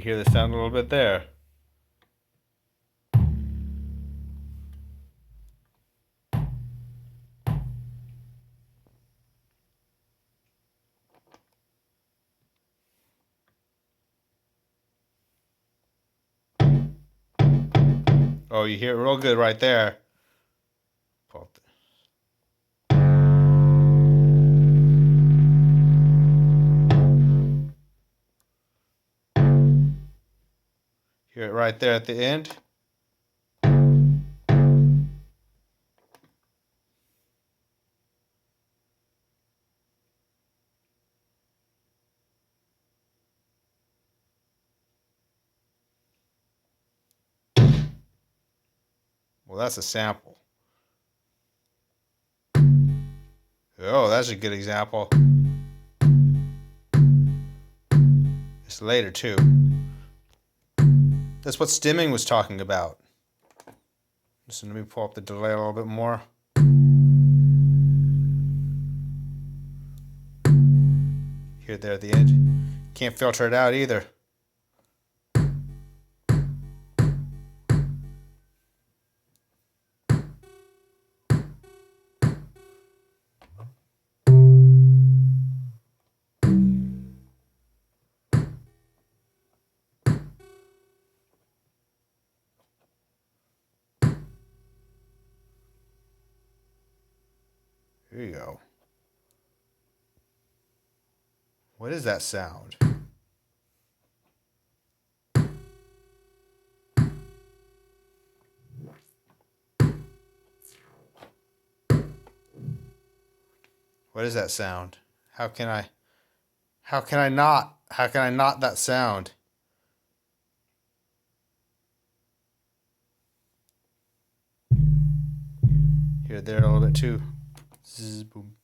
hear the sound a little bit there. Oh, you hear it real good right there. Hear it right there at the end. Well, that's a sample. Oh, that's a good example. It's later too. That's what stimming was talking about. Listen, let me pull up the delay a little bit more. Hear it there at the end. Can't filter it out either. Here you go. What is that sound? What is that sound? How can I not that sound? Hear it there a little bit too. Zzz, boom.